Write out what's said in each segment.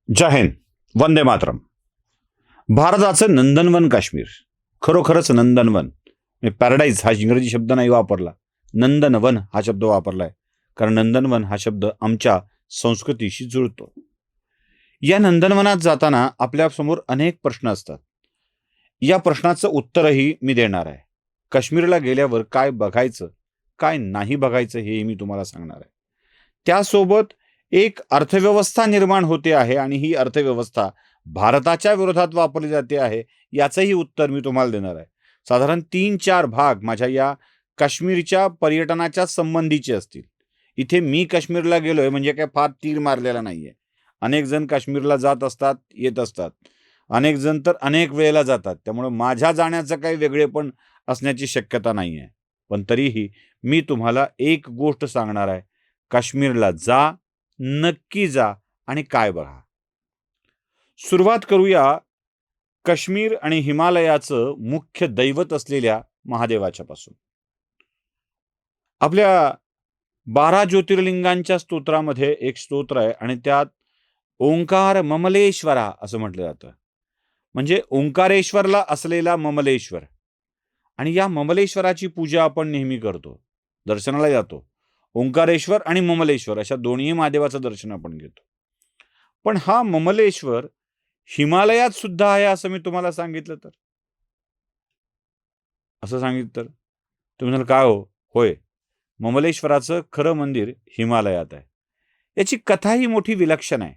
जय हिंद, वंदे मातरम. भारताचं नंदनवन काश्मीर, खरोखरच नंदनवन. मी पॅराडाईज हा इंग्रजी शब्द नाही वापरला, नंदनवन हा शब्द वापरलाय, कारण नंदनवन हा शब्द आमच्या संस्कृतीशी जुळतो. या नंदनवनात जाताना आपल्यासमोर अनेक प्रश्न असतात. या प्रश्नाचं उत्तरही मी देणार आहे. काश्मीरला गेल्यावर काय बघायचं, काय नाही बघायचं हेही मी तुम्हाला सांगणार आहे. त्यासोबत एक अर्थव्यवस्था निर्माण होते आहे आणि ही अर्थव्यवस्था भारताच्या विरोधात वापरली जाते आहे, याचंही उत्तर मी तुम्हाला देणार आहे. साधारण 3-4 भाग माझ्या या काश्मीरच्या पर्यटनाच्या संबंधीचे असतील. इथे मी काश्मीरला गेलोय म्हणजे काय फार तीर मारलेला नाहीये. अनेक जण काश्मीरला जात असतात, येत असतात. अनेक जण तर अनेक वेळेला जातात. त्यामुळे माझ्या जाण्याचं काही वेगळेपण असण्याची शक्यता नाही आहे. पण तरीही मी तुम्हाला एक गोष्ट सांगणार आहे, काश्मीरला जा, नक्की जा आणि काय बघा. सुरुवात करूया काश्मीर आणि हिमालयाचं मुख्य दैवत असलेल्या महादेवाच्या पासून. आपल्या 12 ज्योतिर्लिंगांच्या स्तोत्रामध्ये एक स्तोत्र आहे आणि त्यात ओंकार ममलेश्वरा असं म्हटलं जातं. म्हणजे ओंकारेश्वरला असलेला ममलेश्वर. आणि या ममलेश्वराची पूजा आपण नेहमी करतो, दर्शनाला जातो. ओंकारेश्वर आणि ममलेश्वर अशा दोन्ही महादेवाचं दर्शन आपण घेतो. पण हा ममलेश्वर हिमालयात सुद्धा आहे असं मी तुम्हाला सांगितलं तर, असं सांगितलं तर तुम्ही म्हणाल काय हो? होय, ममलेश्वराचं खरं मंदिर हिमालयात आहे. याची कथाही मोठी विलक्षण आहे.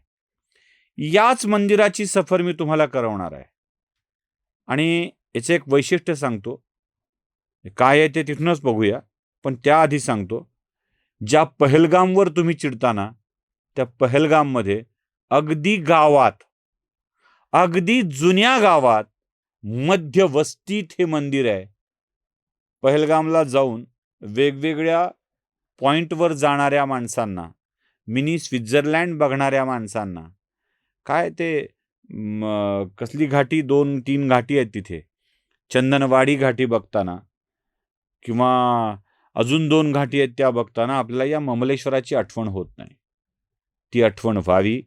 याच मंदिराची सफर मी तुम्हाला करवणार आहे आणि याचं एक वैशिष्ट्य सांगतो. काय आहे ते तिथूनच बघूया, पण त्याआधी सांगतो, ज्या पहलगामवर तुम्ही चिडताना त्या पहलगाममध्ये अगदी गावात, अगदी जुन्या गावात, मध्यवस्तीत हे मंदिर आहे. पहलगामला जाऊन वेगवेगळ्या पॉइंटवर जाणाऱ्या माणसांना, मिनी स्वित्झर्लंड बघणाऱ्या माणसांना, काय ते कसली घाटी, 2-3 घाटी आहेत तिथे, चंदनवाडी घाटी बघताना किंवा अजून 2 घाटी आहेत त्या बघताना आपल्याला या ममलेश्वराची आठवण होत नाही. ती आठवण व्हावी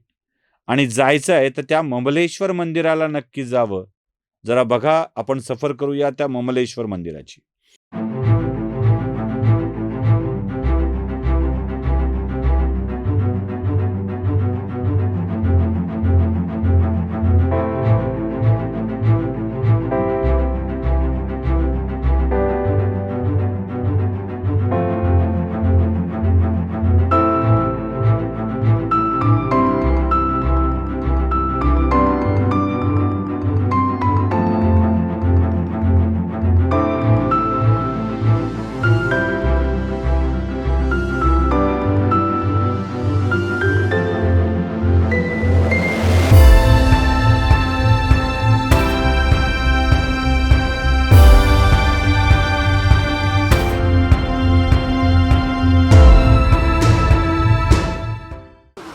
आणि जायचं आहे तर त्या ममलेश्वर मंदिराला नक्की जावं. जरा बघा, आपण सफर करूया त्या ममलेश्वर मंदिराची.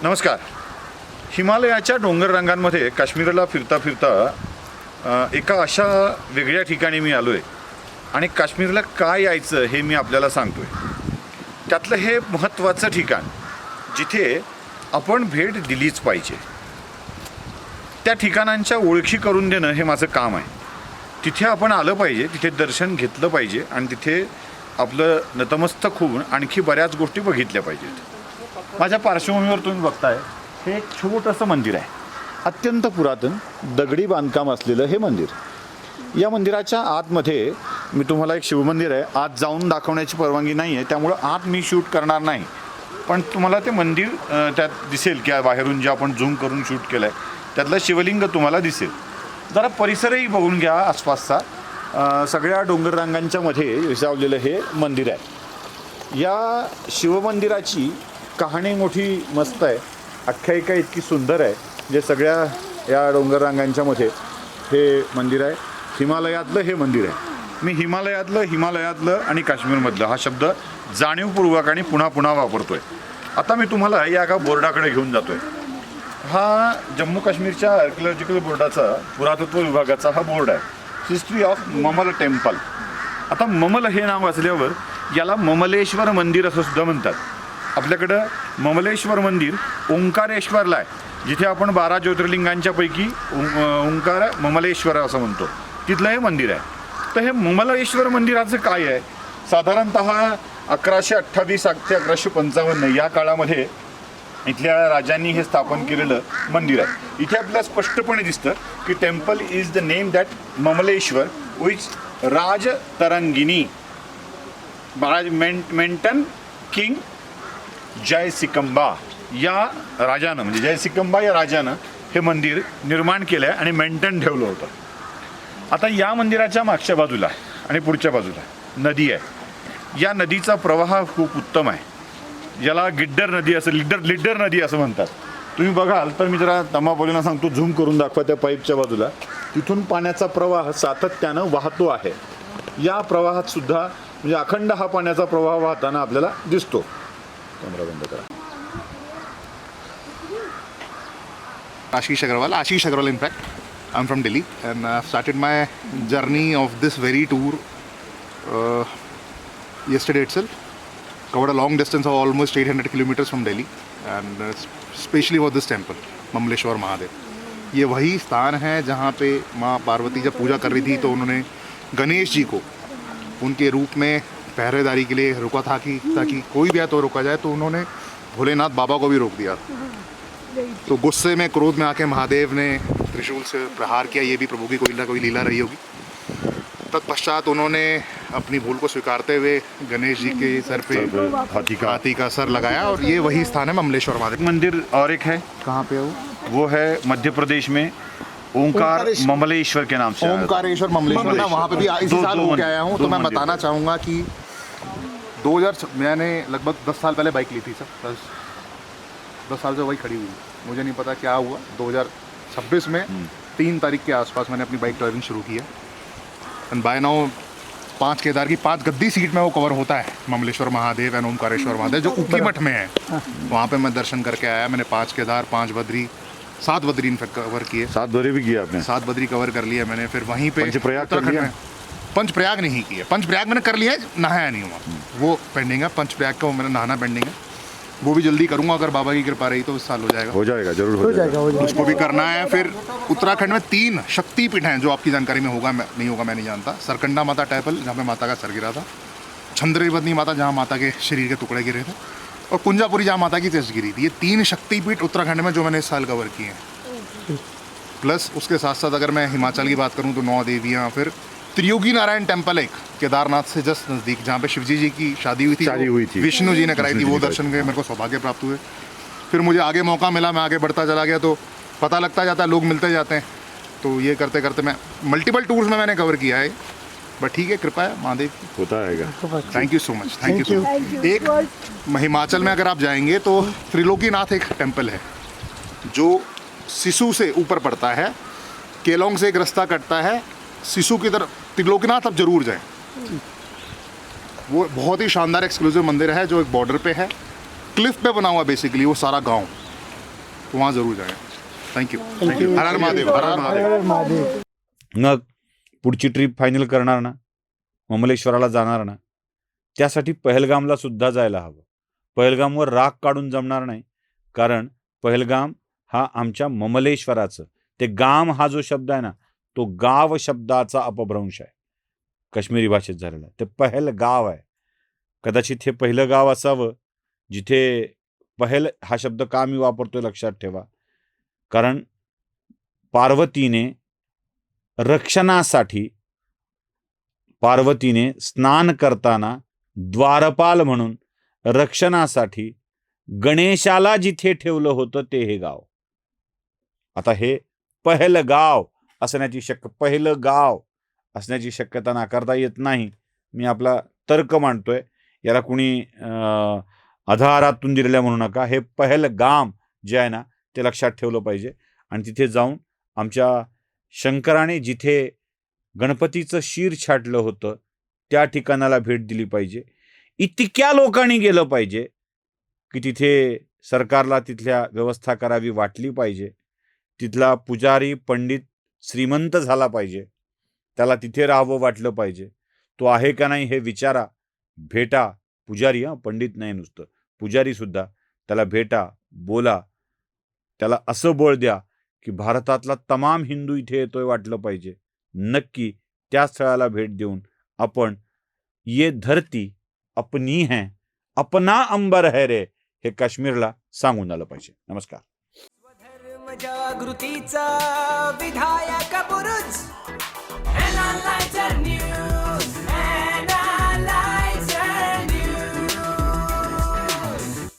नमस्कार. हिमालयाच्या डोंगर रांगांमध्ये काश्मीरला फिरता फिरता एका अशा वेगळ्या ठिकाणी मी आलो आहे आणि काश्मीरला काय यायचं हे मी आपल्याला सांगतो आहे. त्यातलं हे महत्त्वाचं ठिकाण जिथे आपण भेट दिलीच पाहिजे. त्या ठिकाणांच्या ओळखी करून देणं हे माझं काम आहे. तिथे आपण आलं पाहिजे, तिथे दर्शन घेतलं पाहिजे आणि तिथे आपलं नतमस्तक होऊन आणखी बऱ्याच गोष्टी बघितल्या पाहिजेत. माझ्या पार्श्वभूमीवर तुम्ही बघताय हे एक छोटंसं मंदिर आहे. अत्यंत पुरातन दगडी बांधकाम असलेलं हे मंदिर. या मंदिराच्या आतमध्ये मी तुम्हाला एक शिवमंदिर आहे, आत जाऊन दाखवण्याची परवानगी नाही आहे, त्यामुळं आत मी शूट करणार नाही. पण तुम्हाला ते मंदिर त्यात दिसेल की बाहेरून जे आपण झूम करून शूट केलं आहे त्यातलं शिवलिंग तुम्हाला दिसेल. जरा परिसरही बघून घ्या आसपासचा. सगळ्या डोंगररांगांच्या मध्ये विसावलेलं हे मंदिर आहे. या शिवमंदिराची कहाणी मोठी मस्त आहे, आख्यायिका इतकी सुंदर आहे. जे सगळ्या या डोंगररांगांच्या मध्ये हे मंदिर आहे. हिमालयातलं हे मंदिर आहे. मी हिमालयातलं आणि काश्मीरमधलं हा शब्द जाणीवपूर्वक आणि पुन्हा पुन्हा वापरतोय. आता मी तुम्हाला या एका बोर्डाकडे घेऊन जातोय. हा जम्मू काश्मीरच्या आर्किओलॉजिकल बोर्डाचा, पुरातत्व विभागाचा हा बोर्ड आहे. History of Mamal temple. आता ममल हे नाव असल्यावर याला ममलेश्वर मंदिर असं सुद्धा म्हणतात. आपल्याकडं ममलेश्वर मंदिर ओंकारेश्वरला आहे. जिथे आपण 12 ज्योतिर्लिंगांच्या पैकी ओंकार ममलेश्वर असं म्हणतो, तिथलं हे मंदिर आहे. तर हे ममलेश्वर मंदिराचं काय आहे, साधारणत 1128 ते 1155 या काळामध्ये इथल्या राजांनी हे स्थापन केलेलं मंदिर आहे. इथे आपल्याला स्पष्टपणे दिसतं की temple is the name that Mamleshwar which Rajatarangini mention king जयसिकंबा या राजानं, म्हणजे जयसिकंबा या राजानं हे मंदिर निर्माण केलं आहे आणि मेंटेन ठेवलं होतं. आता या मंदिराच्या मागच्या बाजूला आणि पुढच्या बाजूला नदी आहे. या नदीचा प्रवाह खूप उत्तम आहे. याला गिड्डर नदी असं लिड्डर नदी असं म्हणतात. तुम्ही बघाल तर मी जरा तमापोलींना सांगतो, झूम करून दाखवा त्या पाईपच्या बाजूला. तिथून पाण्याचा प्रवाह सातत्यानं वाहतो आहे. या प्रवाहात सुद्धा म्हणजे अखंड हा पाण्याचा प्रवाह वाहताना आपल्याला दिसतो. कॅमेरा बंद करा. Ashish Agarwal in fact. I'm from Delhi and I've started my journey of this very tour yesterday itself. Covered a long distance of almost 800 kilometers from Delhi and especially for this temple, Mamleshwar Mahadev. ये वही स्थान है जहाँ पे माँ पार्वती जब पूजा कर रही थी तो उन्होंने गणेश जी को उनके रूप में पहरेदारी के लिए रुका था कि ताकि कोई भी आए तो रोका जाए, तो उन्होंने भोलेनाथ बाबा को भी रोक दिया. तो गुस्से में क्रोध में आके महादेव ने त्रिशूल से प्रहार किया. ये भी प्रभु की कोई लीला रही होगी. तत्पश्चात उन्होंने अपनी भूल को स्वीकारते हुए गणेश जी के सर पे हाथी का सर लगाया और ये वही स्थान है ममलेश्वर महादेव मंदिर. और एक है, कहाँ पे वो है मध्य प्रदेश में ओंकार ममलेश्वर के नाम से. ओंकारेश्वर ममलेश्वर ना, वहाँ पे भी इसी साल होके आया हूँ. तो मैं बताना चाहूँगा कि 2000 मैंने लगभग 10 साल पहले बाइक ली थी सर. 10 साल से वही खड़ी हुई. मुझे नहीं पता क्या हुआ, 2026 में 3 तारीख के आसपास मैंने अपनी बाइक ड्राइविंग शुरू की है. एंड बाय नाउ 5 केदार की 5 गद्दी सीट में वो कवर होता है ममलेश्वर महादेव एंड ओमकारेश्वर महादेव जो उक्की मठ में है. वहाँ पे मैं दर्शन करके आया. मैंने 5 केदार, 5 बद्री, 7 बद्री इनफेक्ट कवर किए. 7 बद्री भी किया आपने? 7 बद्री कवर कर लिया मैंने. फिर वहीं पे पंचप्रयाग कर लिया? पंचप्रयाग नहीं किया. पंचप्रयाग मैंने कर लिया है, नहाया नहीं हुआ, वो पेंडिंग है. पंचप्रयाग का मेरा नहाना पेंडिंग है, वो भी जल्दी करूँगा. अगर बाबा की कृपा रही तो इस साल हो जाएगा. जरूर हो जाएगा. उसको भी करना है. फिर उत्तराखंड में 3 शक्तिपीठ हैं जो आपकी जानकारी में होगा, नहीं होगा मैं नहीं जानता. सरकंडा माता टेम्पल जहाँ पे माता का सर गिरा था, चंद्रवदनी माता जहाँ माता के शरीर के टुकड़े गिरे थे, और कुंजापुरी जहाँ माता की चेस्ट गिरी थी. ये 3 शक्तिपीठ उत्तराखंड में जो मैंने इस साल कवर किए हैं. प्लस उसके साथ साथ अगर मैं हिमाचल की बात करूँ तो 9 देवियाँ. फिर त्रियोगी नारायण टेम्पल एक केदारनाथ से जस्ट नज़दीक, जहाँ पे शिवजी जी की शादी हुई थी. विष्णु जी ने कराई थी. वो दर्शन गए, मेरे को सौभाग्य प्राप्त हुए. फिर मुझे आगे मौका मिला, मैं आगे बढ़ता चला गया, तो पता लगता जाता है, लोग मिलते जाते हैं. तो ये करते करते मैं मल्टीपल टूर्स में मैंने कवर किया है. बट ठीक है, कृपा है महादेव की, होता रहेगा. Thank you so much. Thank you. एक हिमाचल में अगर आप जाएंगे तो त्रिलोकीनाथ एक टेम्पल है जो सिसु से ऊपर पड़ता है. केलोंग से एक रास्ता कटता है सिसु की तरफ. त्रिलोकीनाथ आप जरूर जाएं. वो बहुत ही शानदार एक्सक्लूसिव मंदिर है जो एक बॉर्डर पे है, क्लिफ पे बना हुआ बेसिकली वो सारा गांव. तो वहाँ जरूर जाएं. Thank you. हर हर महादेव. हर हर महादेव. मग पुढची ट्रिप फायनल करणार ना, ममलेश्वराला जाणार ना, त्यासाठी पहलगामला सुद्धा जायला हवं. पहलगामवर राग काढून जमणार नाही, कारण पहलगाम हा आमच्या ममलेश्वराचं, ते गाम हा जो शब्द आहे ना, तो गाव शब्दाचा अपभ्रंश आहे, काश्मीरी भाषेत झालेला. ते पहलगाव आहे. कदाचित हे पहिलं गाव असावं जिथे पहल हा शब्द का मी वापरतोय लक्षात ठेवा. कारण पार्वतीने रक्षणासाठी, पार्वतीने स्नान करताना द्वारपाल म्हणून रक्षणासाठी गणेशाला जिथे ठेवलं होतं ते हे गाव. आता हे पहलगाव पहिलं गाव असण्याची शक्यता नाकारता येत नाही. मी आपला तर्क मांडतोय, याला कुणी आधारातून दिलेल्या म्हणू नका. हे पहलगाम जे आहे ना ते लक्षात ठेवलं पाहिजे. आणि तिथे जाऊन आमच्या शंकराने जिथे गणपतीचं शीर छाटलं होतं त्या ठिकाणाला भेट दिली पाहिजे. इतक्या लोकांनी गेलं पाहिजे की तिथे सरकारला तिथल्या व्यवस्था करावी वाटली पाहिजे. तिथला पुजारी पंडित श्रीमंत झाला पाहिजे, त्याला तिथे राहावं वाटलं पाहिजे. तो आहे का नाही हे विचारा, भेटा. पुजारी, पंडित नाही, नुसतं पुजारी सुद्धा. त्याला भेटा, बोला, त्याला असं बळ द्या की भारतातला तमाम हिंदू इथे येतोय वाटलं पाहिजे. नक्की त्या स्थळाला भेट देऊन आपण ये धरती अपनी है, अपना अंबर है रे, हे काश्मीरला सांगून आलं पाहिजे. नमस्कार. धर्म जागृतीचा विधायक बुरुज